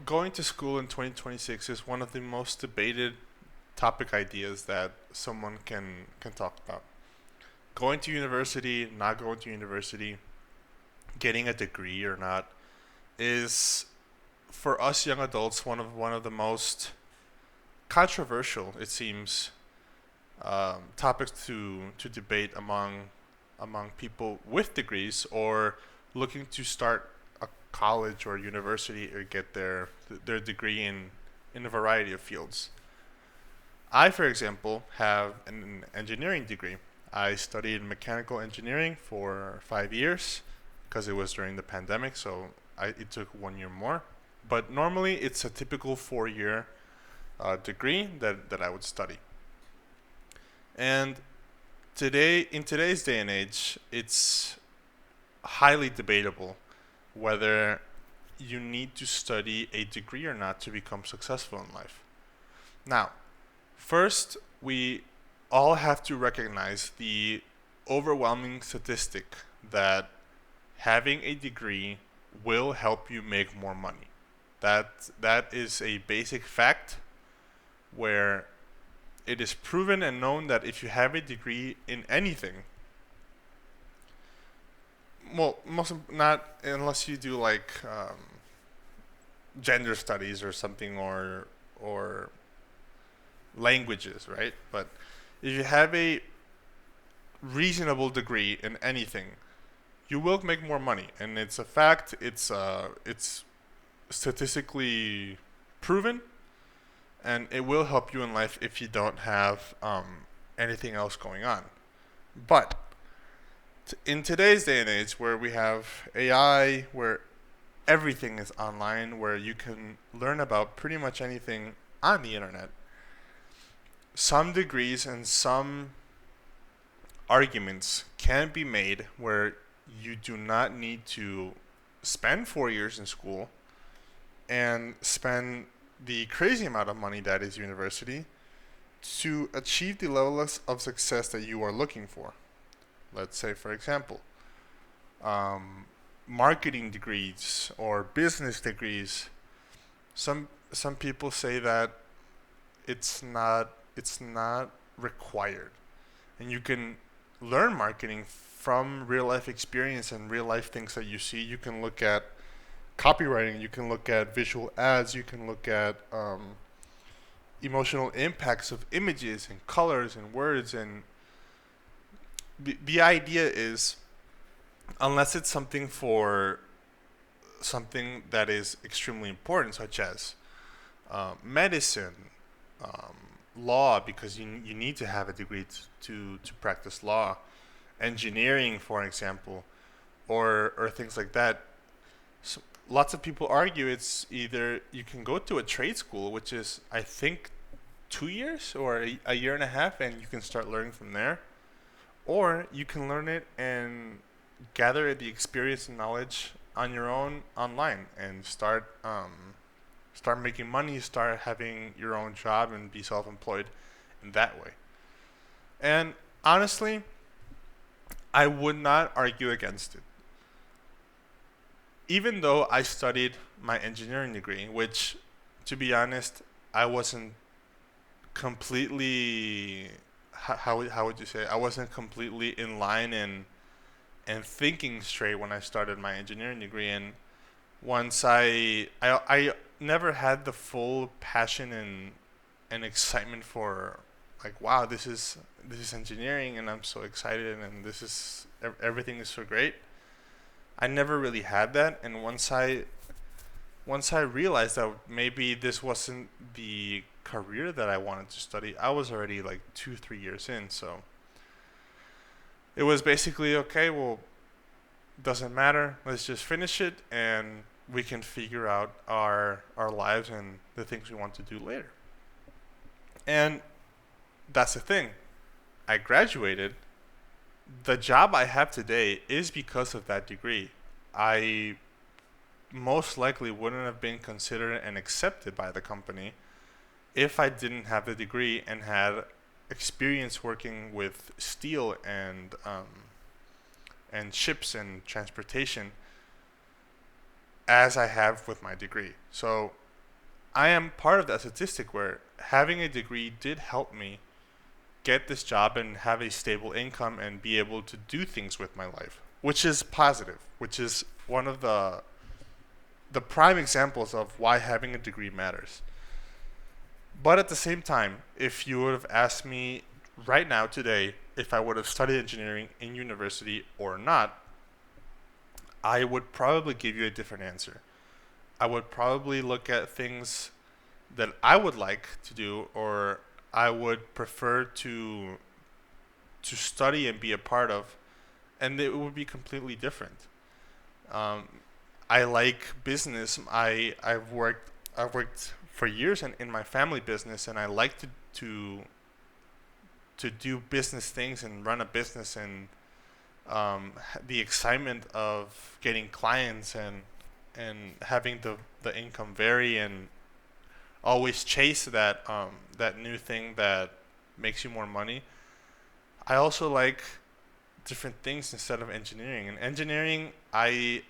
going to school in 2026 is one of the most debated topic ideas that someone can talk about. Going to university, not going to university, getting a degree or not is for us young adults one of the most controversial, it seems, topics to debate among people with degrees or looking to start a college or university or get their degree in a variety of fields. I, for example, have an engineering degree. I studied mechanical engineering for 5 years because it was during the pandemic, so it took 1 year more. But normally, it's a typical 4 year degree that I would study. And in today's day and age, it's highly debatable whether you need to study a degree or not to become successful in life. Now, first, we all have to recognize the overwhelming statistic that having a degree will help you make more money. That is a basic fact where it is proven and known that if you have a degree in anything, well, most not unless you do like gender studies or something or languages, right? But if you have a reasonable degree in anything, you will make more money, and it's a fact. It's statistically proven, and it will help you in life if you don't have anything else going on. But in today's day and age, where we have AI, where everything is online, where you can learn about pretty much anything on the internet, some degrees and some arguments can be made where you do not need to spend 4 years in school and spend the crazy amount of money that is university to achieve the level of success that you are looking for. Let's say, for example, um, marketing degrees or business degrees. Some people say that it's not required, and you can learn marketing from real life experience and real life things that you see. You can look at copywriting, you can look at visual ads, you can look at emotional impacts of images and colors and words. And the idea is, unless it's something that is extremely important, such as medicine, um, law, because you need to have a degree to practice law, engineering, for example, or things like that. So lots of people argue it's either you can go to a trade school, which is, I think, 2 years or a year and a half, and you can start learning from there, or you can learn it and gather the experience and knowledge on your own online and start making money, start having your own job, and be self-employed in that way. And honestly, I would not argue against it. Even though I studied my engineering degree, which, to be honest, I wasn't completely, how would you say, I wasn't completely in line and thinking straight when I started my engineering degree. And once I never had the full passion and excitement for, like, wow, this is engineering and I'm so excited and this is everything is so great. I never really had that. And once I realized that maybe this wasn't the career that I wanted to study, I was already like 2 3 years in. So it was basically, okay, well, doesn't matter, let's just finish it and we can figure out our lives and the things we want to do later. And that's the thing. I graduated. The job I have today is because of that degree. I most likely wouldn't have been considered and accepted by the company if I didn't have the degree and had experience working with steel and ships and transportation as I have with my degree. So I am part of that statistic where having a degree did help me get this job and have a stable income and be able to do things with my life, which is positive, which is one of the prime examples of why having a degree matters. But at the same time, if you would have asked me right now today if I would have studied engineering in university or not, I would probably give you a different answer. I would probably look at things that I would like to do or I would prefer to study and be a part of, and it would be completely different. Um, I like business. I've worked for years in my family business, and I like to do business things and run a business and the excitement of getting clients and having the income vary and always chase that new thing that makes you more money. I also like different things instead of engineering. And engineering, I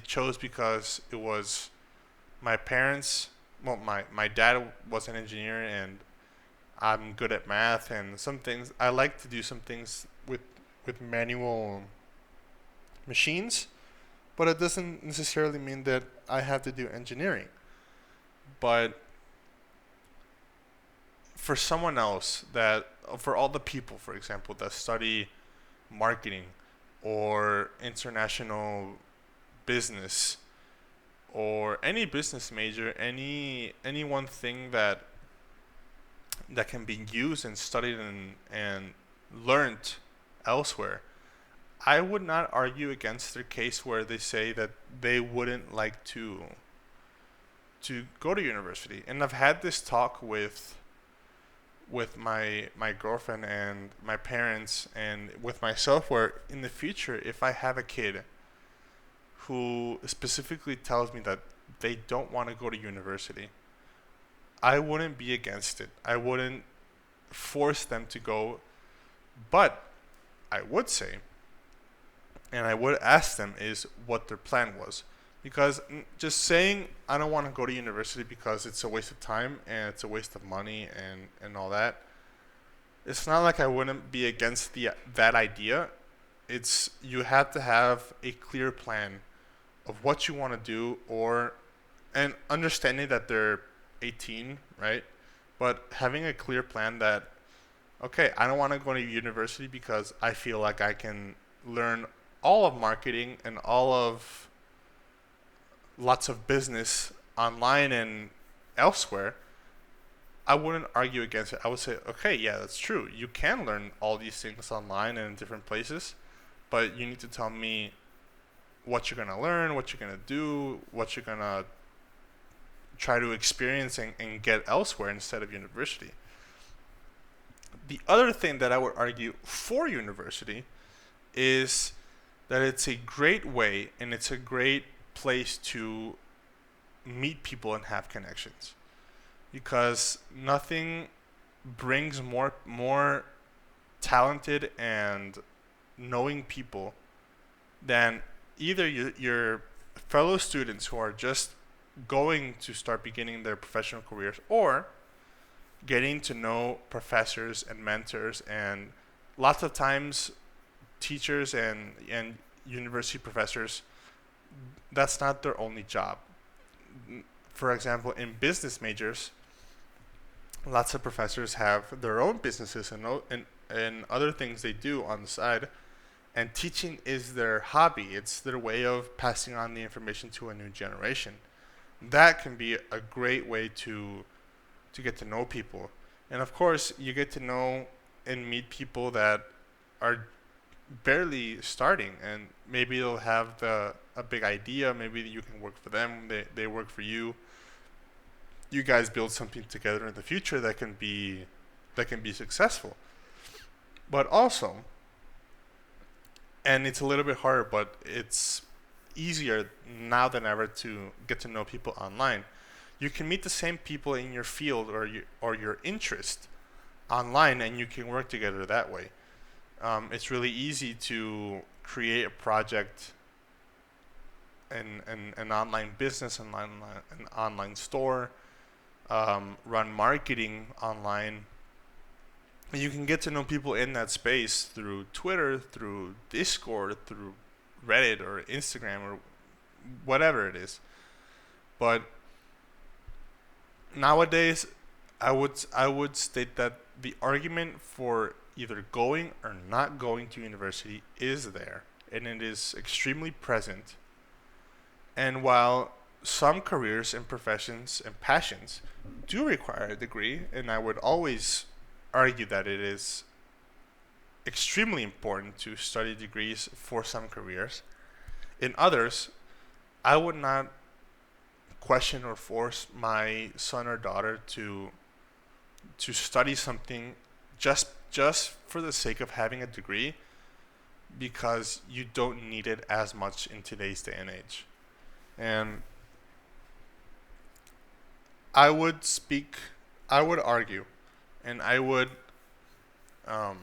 chose because it was my parents. Well, my dad was an engineer, and I'm good at math and some things. I like to do some things with manual machines, but it doesn't necessarily mean that I have to do engineering. But for someone else that for all the people, for example, that study marketing or international business or any business major, any one thing that can be used and studied and learned elsewhere, I would not argue against their case where they say that they wouldn't like to go to university. And I've had this talk with my girlfriend and my parents and with myself where in the future if I have a kid who specifically tells me that they don't want to go to university, I wouldn't be against it. I wouldn't force them to go, but I would say, and I would ask them, is what their plan was. Because just saying I don't want to go to university because it's a waste of time and it's a waste of money and all that, it's not like I wouldn't be against that idea. It's you have to have a clear plan of what you want to do or and understanding that they're 18, right? But having a clear plan that okay, I don't want to go to university because I feel like I can learn all of marketing and all of lots of business online and elsewhere. I wouldn't argue against it. I would say, okay, yeah, that's true. You can learn all these things online and in different places, but you need to tell me what you're going to learn, what you're going to do, what you're going to try to experience and get elsewhere instead of university. The other thing that I would argue for university is that it's a great way and it's a great place to meet people and have connections because nothing brings more talented and knowing people than either your fellow students who are just going to start beginning their professional careers or getting to know professors and mentors and lots of times teachers and university professors, that's not their only job. For example, in business majors, lots of professors have their own businesses and other things they do on the side. And teaching is their hobby. It's their way of passing on the information to a new generation. That can be a great way to get to know people. And of course, you get to know and meet people that are barely starting and maybe they'll have a big idea, maybe you can work for them, they work for you. You guys build something together in the future that can be successful. But also, and it's a little bit harder, but it's easier now than ever to get to know people online. You can meet the same people in your field or your interest online, and you can work together that way. It's really easy to create a project, an online business, an online store, run marketing online. And you can get to know people in that space through Twitter, through Discord, through Reddit or Instagram or whatever it is. But nowadays, I would state that the argument for either going or not going to university is there, and it is extremely present. And while some careers and professions and passions do require a degree, and I would always argue that it is extremely important to study degrees for some careers, in others, I would not question or force my son or daughter to study something just for the sake of having a degree, because you don't need it as much in today's day and age. And I would speak, I would argue, and um,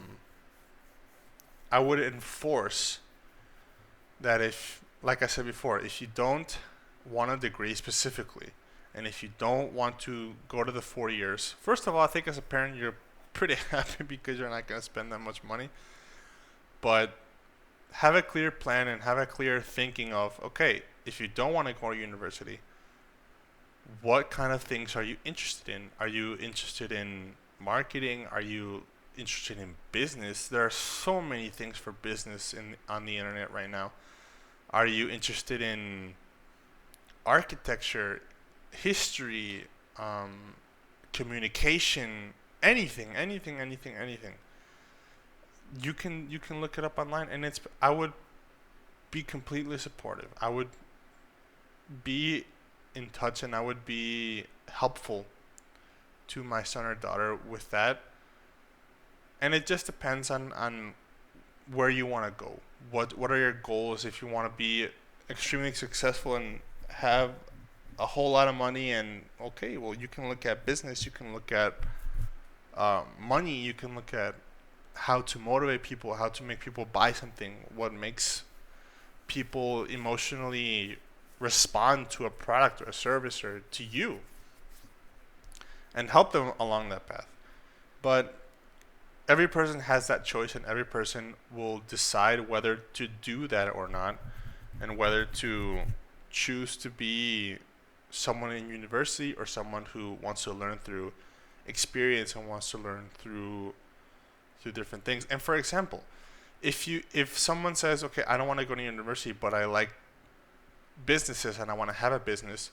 I would enforce that if, like I said before, if you don't want a degree specifically, and if you don't want to go to the 4 years, first of all, I think as a parent you're pretty happy because you're not going to spend that much money. But have a clear plan and have a clear thinking of, okay, if you don't want to go to university, what kind of things are you interested in? Are you interested in marketing? Are you interested in business? There are so many things for business on the internet right now. Are you interested in architecture, history, communication, anything? You can look it up online, and I would be completely supportive. I would be in touch, and I would be helpful to my son or daughter with that. And it just depends on where you want to go. What are your goals? If you want to be extremely successful and have a whole lot of money, and okay, well, you can look at business, you can look at money, you can look at how to motivate people, how to make people buy something, what makes people emotionally respond to a product or a service or to you, and help them along that path. But every person has that choice, and every person will decide whether to do that or not, and whether to choose to be someone in university or someone who wants to learn through experience and wants to learn through different things. And for example, if someone says, okay, I don't want to go to university, but I like businesses and I want to have a business,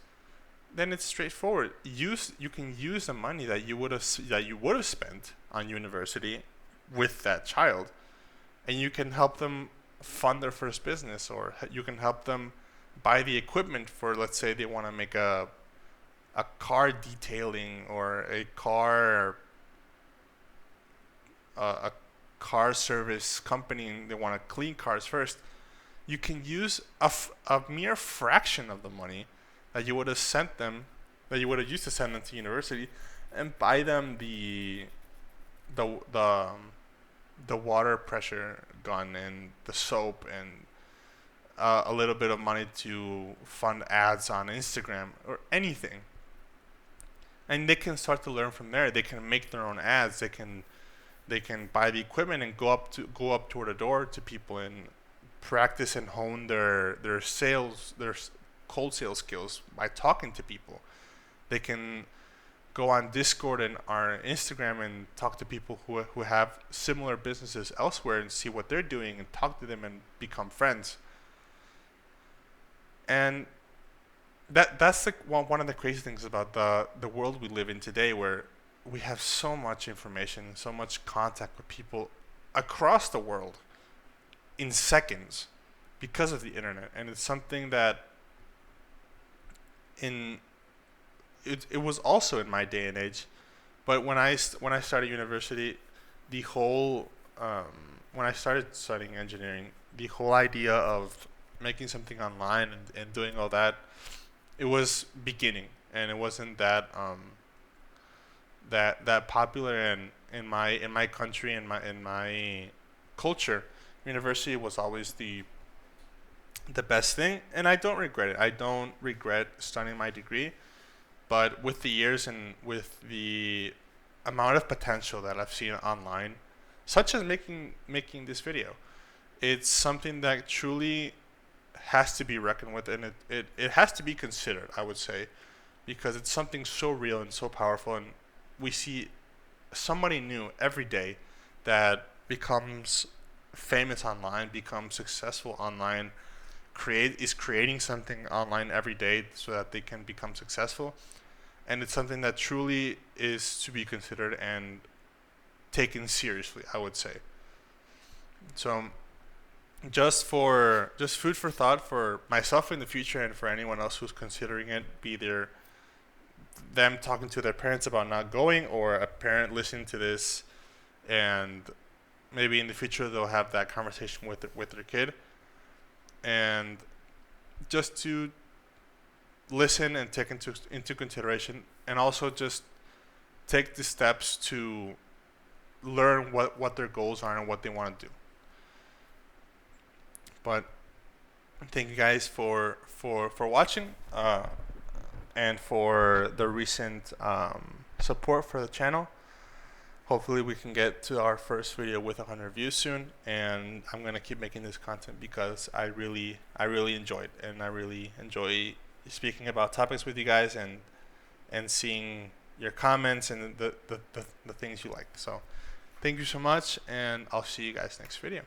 then it's straightforward. You can use the money that you would have spent on university with that child, and you can help them fund their first business, or you can help them buy the equipment for, let's say they want to make a car detailing or a car service company, and they want to clean cars first. You can use a mere fraction of the money that you would have sent them, that you would have used to send them to university, and buy them the water pressure gun and the soap and a little bit of money to fund ads on Instagram or anything. And they can start to learn from there. They can make their own ads. They can buy the equipment and go up door to door to people and practice and hone their sales, their cold sales skills by talking to people. They can go on Discord and our Instagram and talk to people who have similar businesses elsewhere and see what they're doing and talk to them and become friends. And that's one of the crazy things about the world we live in today, where we have so much information, so much contact with people across the world in seconds because of the internet. And it's something that it was also in my day and age, but when I started university, the whole when I started studying engineering, the whole idea of making something online and doing all that, it was beginning, and it wasn't that that popular. And in my country, in my culture, university was always the best thing, and I don't regret it. I don't regret studying my degree. But with the years and with the amount of potential that I've seen online, such as making this video, it's something that truly has to be reckoned with, and it has to be considered, I would say, because it's something so real and so powerful, and we see somebody new every day that becomes famous online, becomes successful online, creating something online every day so that they can become successful. And it's something that truly is to be considered and taken seriously, I would say. So just food for thought for myself in the future, and for anyone else who's considering it, be there them talking to their parents about not going, or a parent listening to this, and maybe in the future they'll have that conversation with their kid, and just to listen and take into consideration, and also just take the steps to learn what their goals are and what they want to do. But thank you guys for watching, and for the recent support for the channel. Hopefully we can get to our first video with 100 views soon, and I'm gonna keep making this content because I really enjoy it, and I really enjoy speaking about topics with you guys, and seeing your comments and the things you like. So thank you so much, and I'll see you guys next video.